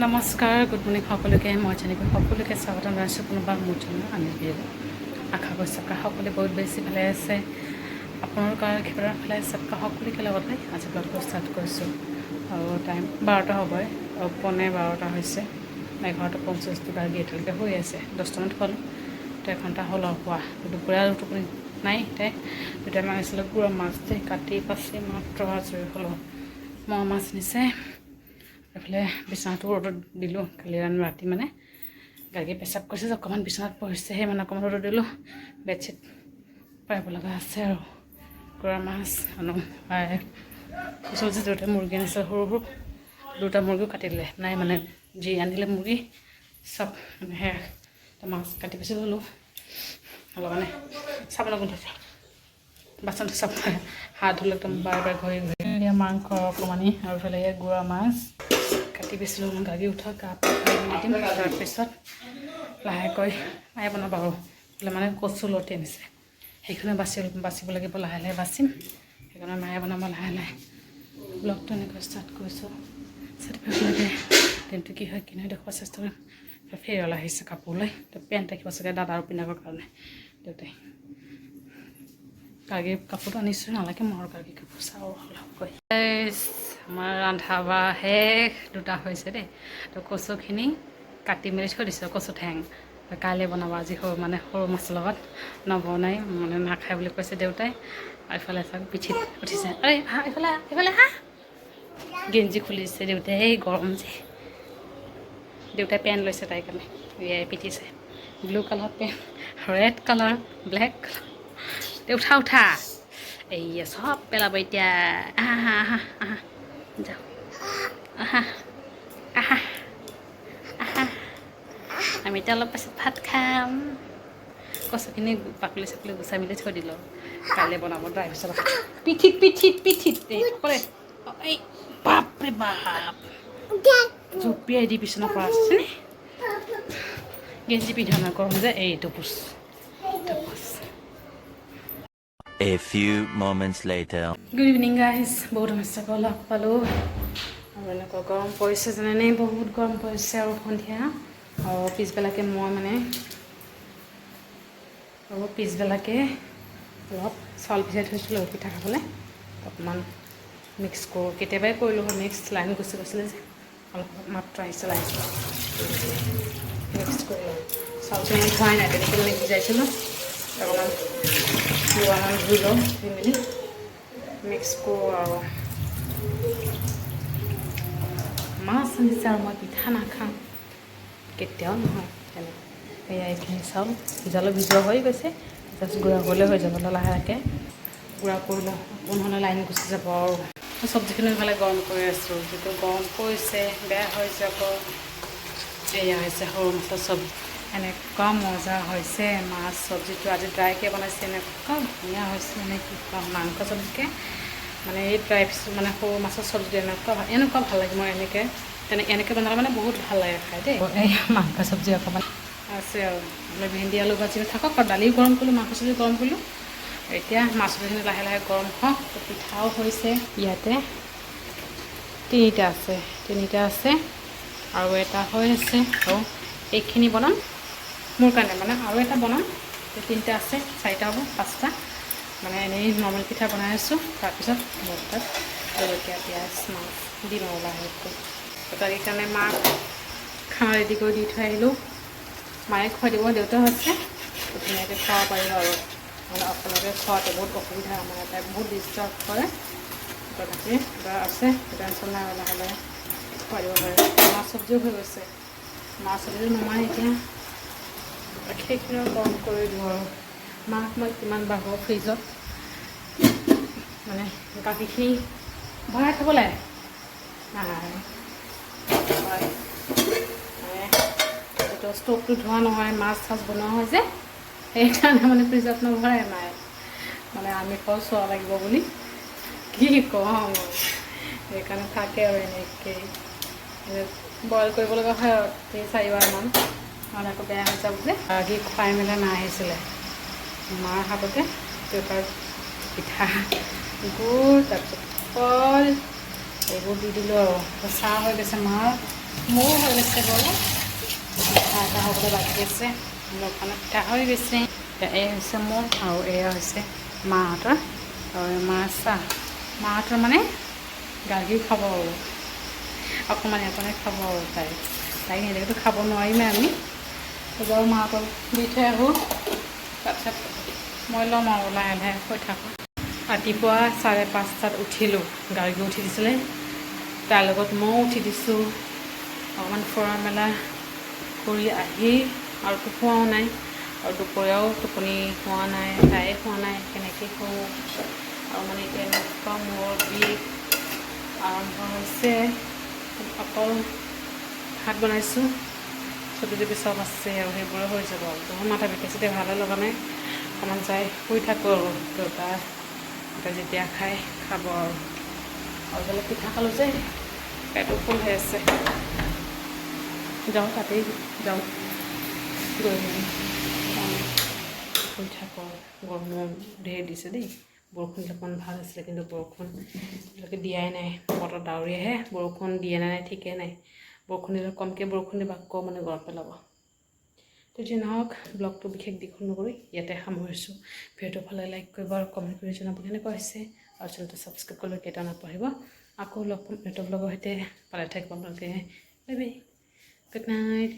নমস্কাৰ, good morning সকলোকে। মই জানিব সকলোকে স্বাগতম জনাইছোঁ পুনৰবাৰ মোৰ জন্ম আমি আশা কৰিছোঁ সকলোৱে বহুত বেছি ভালে আছে। আপোনালোকৰ একেবাৰে ভালে আছে সকলোকে লগতে আজি ব্লগটো ষ্টাৰ্ট কৰিছোঁ। আৰু টাইম 12টা হ'বই, 11:12 হৈছে। 11:50 গাড়ী এতিয়ালৈকে হৈ আছে। 10টামানত হ'ল, 1 ঘণ্টা হ'ল আৰু খোৱা। দুপৰীয়া টোপনি নাই। দুটামান আছিলে গুড়া মাছ কাটি পাচি মাত্ৰ আজৰি হ'লোঁ। মোৱা মাছ নিছে। এইফালে বিচনাটো ৰ'দত দিলোঁ। কালি ৰাতি মানে গাড়ী পেচাব কৰিছে যে অকণমান বিচনাত পৰিছে, সেই মানে অকণমান ৰ'দত দিলোঁ। বেডশ্বীট পাৰিব লগা আছে আৰু গুড়া মাছ আনো ওচৰত যে দুটা মুৰ্গী আনিছে, সৰু সৰু দুটা মুৰ্গীও কাটি দিলে। নাই মানে যি আনিলে মুৰ্গী চব মানে সেয়া মাছ কাটি পিচি ল'লোঁ। অলপ মানে চাবোনৰ গোন্ধাইছে, বাচন চব হাত ধুলে একদম বাৰে বাৰে ঘঁহি ঘঁহি মাংস অকণমানি আৰু ইফালে গুড়া মাছ কাটি বেচিলোঁ। গাড়ী উঠক গা পা ধুই দিম। তাৰপিছত লাহেকৈ মায়ে বনাব আৰু বোলে মানে কচু লতি আনিছে, সেইখনে বাচিব লাগিব। লাহে লাহে বাচিম, সেইকাৰণে মায়ে বনাব লাহে লাহে। ব্লগটো এনেকৈ ষ্টাৰ্ট কৰিছোঁ। চাৰ্টিফিকেট দিনটো কি হয় কি নহয় দেখুৱাব চেষ্টা কৰিম। ফেৰিয়াল আহিছে কাপোৰ লৈ, পেণ্ট ৰাখিব চাগে দাদাৰ পিন্ধাবৰ কাৰণে। দেউতাই গাৰ্গী কাপোৰটো আনিছোঁ, নালাগে মোৰ গাৰ্গী কাপোৰ চাওঁ অলপকৈ। আমাৰ ৰন্ধা বঢ়া শেষ, 2টা হৈছে দেই। তো কচুখিনি কাটি মেলি থৈ দিছোঁ, কচু ঠেং কাইলৈ বনাব। আজি সৰু মাছৰ লগত নবনাই, মানে নাখায় বুলি কৈছে দেউতাই। আৰু ইফালে চাওক পিঠিত উঠিছে, আৰে হা এইফালে হা। গেঞ্জি খুলিছে দেউতাই, এই গৰম যে। দেউতাই পেণ্ট লৈছে তাইৰ কাৰণে, এয়াই পিটিছে। Blue colour paint, red colour, black colour. উঠা এইয়া চব পেলাব এতিয়া। আহা আহা আহা যাওঁ, আহা আহা আহা। আমি এতিয়া অলপ পাছত ভাত খাম। কচুখিনি বাকলি চাকলি গুচাই মেলি থৈ দিলোঁ, কাইলৈ বনাব। তাৰপিছত পিঠিত পিঠিত পিঠিত এই অকলে এই বাপৰে বাপ জঁপিয়াই দি বিচনা পৰা আছে। গেঞ্জি পিন্ধা নাই, গৰম যে। এইটো পুচ A few moments later. Good evening guys. বহুত সমস্যাকৈ লগ পালোঁ। আৰু এনেকুৱা গৰম পৰিছে যেনে বহুত গৰম পৰিছে। আৰু সন্ধিয়া আৰু পিছবেলাকে মই মানে অলপ চাউল ভিজাই থৈছিলোঁ পিঠা খাবলৈ। অকণমান মিক্স কৰোঁ, কেতিয়াবাই কৰিলোঁ হয় মিক্স, লাইন গুচি গৈছিলে যে অলপ মাত্ৰ আহিছে লাইন। মিক্স কৰি লওঁ, চাউলখিনি ধোৱাই নাই, তেনেকৈ মানে ভিজাইছিলোঁ। অকণমান ধুই লওঁ, ধুই মেলি মিক্স কৰোঁ। আৰু মাছ আনিছে আৰু মই পিঠা নাখাওঁ কেতিয়াও নহয় তেনেকৈ। সেয়া এইখিনি চাউল ভিজোৱা হৈ গৈছে, জাষ্ট গুড়া কৰিলে হৈ যাব। লাহেকৈ গুড়া কৰিলে নহ'লে লাইন গুচি যাব। আৰু চব্জিখিনি ইফালে গৰম কৰি আছোঁ, যিটো গৰম পৰিছে বেয়া হৈ যাব। এয়া হৈছে সৰু মাছৰ চব্জি, এনেকুৱা মজা হৈছে। মাছ চব্জিটো আজি ড্ৰাইকৈ বনাইছে, এনেকুৱা ধুনীয়া হৈছে মানে কি ক'ম। মাংস চব্জিকৈ মানে এই ড্ৰাই পিচ মানে সৰু মাছৰ চব্জিটো এনেকুৱা ভাল লাগে। মই এনেকৈ বনালে মানে বহুত ভাল লাগে খাই দেই। এই মাংস চব্জি অকণমান আছে আৰু ভেন্দি আলু ভাজি থাকক। আৰু দালিও গৰম কৰিলোঁ, মাংস চব্জি গৰম কৰিলোঁ। এতিয়া মাছ চব্জিখিনি লাহে লাহে গৰম হওক। পিঠাও হৈছে, ইয়াতে তিনিটা আছে আৰু এটা হৈ আছে। আৰু এইখিনি বনাম মোৰ কাৰণে, মানে আৰু এটা বনাম। 3টা আছে, 4টা হ'ব, 5টা মানে এনেই নৰ্মেল পিঠা বনাই আছোঁ। তাৰপিছত মোৰ তাত জলকীয়া পিঁয়াজ মাছ দিম আৰু লাহেকৈ। তাৰ কাৰণে মাক খানা ৰেডি কৰি দি থৈ আহিলোঁ। মায়ে খুৱাই দিব, দেউতা হৈছে ধুনীয়াকৈ খাব পাৰিব। আৰু মানে অকলকে খোৱাটো বহুত অসুবিধা, মানে তাই বহুত ডিষ্টাৰ্ব কৰে। তথাপি কিবা আছে, টেনশ্যন নাই, লাহে লাহে খুৱাই দিব পাৰে। মাছ চব্জিও হৈ গৈছে, মাছ চব্জিও নমাই এতিয়া সেইখিনি গৰম কৰি দিওঁ। আৰু মাক মই কিমান বাঢ়োঁ ফ্ৰিজত, মানে গাখীৰখিনি ভৰাই থ'ব লাগে। এইটো ষ্ট'ভটো ধোৱা নহয়, মাছ চাছ বনোৱা হয় যে, সেইকাৰণে মানে ফ্ৰিজত নভৰাই মায়ে। মানে আমি কওঁ চোৱা লাগিব বুলি, কি কওঁ সেইকাৰণে থাকে। আৰু এনেকৈ বইল কৰিব লগা হয় আৰু 3-4বাৰমান, নহ'লে আকৌ বেয়া হৈ যাব যে। আজি খুৱাই মেলা মা আহিছিলে, মাৰ হাততে দেউতাৰ পিঠা গুড় তাৰপিছত কল এইবোৰ দি দিলোঁ। আৰু চাহ হৈ গৈছে মাৰ, মোৰ হৈ গৈছে বাৰু পিঠা এটা হ'বলৈ বাকী আছে দোকানত পিঠা হৈ গৈছে এই হৈছে মোৰ আৰু এয়া হৈছে মাহঁতৰ আৰু মাৰ চাহ মাহঁতৰ মানে গাখীৰ খাব আৰু অকণমান খাব আৰু তাইক সেনেকৈতো খাব নোৱাৰিমে আমি বাৰু মাহঁতক দি থৈ আহোঁ তাৰপিছত মই ল'ম আৰু লাহে লাহে হৈ থাকোঁ ৰাতিপুৱা 5:30 উঠিলোঁ গাড়ী উঠি দিছিলে তাৰ লগত ময়ো উঠি দিছোঁ অকণমান ফুৰা মেলা কৰি আহি আৰু টোপোৱাও নাই আৰু দুপৰীয়াও টোপনি হোৱা নাই তাই হোৱা নাই কেনেকৈ কৰোঁ আৰু মানে এতিয়া এনেকুৱা মূৰৰ বিষ আৰম্ভ হৈছে অকল ভাত বনাইছোঁ চব্জি তব্জি চব আছে আৰু সেইবোৰে হৈ যাব আৰু বহুত মাথা বিষাইছে ভালে লগা নাই অকণমান যাই শুই থাকোঁ আৰু দেউতা যেতিয়া খাই খাব আৰু বেলেগ পিঠা খালোঁ যে পেটটো ফুল হৈ আছে যাওঁ তাতেই যাওঁ গৈ মেলি শুই থাকোঁ গৰমো ধেৰ দিছে দেই বৰষুণ অকণমান ভাল আছিলে কিন্তু বৰষুণ এতিয়ালৈকে দিয়াই নাই বতৰ ডাৱৰীয়াহে বৰষুণ দিয়ে নাই ঠিকেই নাই বৰষুণ দিলে কমকৈ বৰষুণ দিব আকৌ মানে গৰম পেলাব তো যি নহওক ব্লগটো বিশেষ দীঘল নকৰি ইয়াতে সামৰিছোঁ ভিডিঅ'টো ভালে লাইক কৰিব আৰু কমেণ্ট কৰি জনাব কেনেকুৱা হৈছে আৰু চেনেলটো ছাবস্ক্ৰাইব কৰিবলৈ কেইটা নপঢ়িব আকৌ লগ পাম এটা ব্লগৰ সৈতে ভালে থাকিব আপোনালোকে বাই বাই গুড নাইট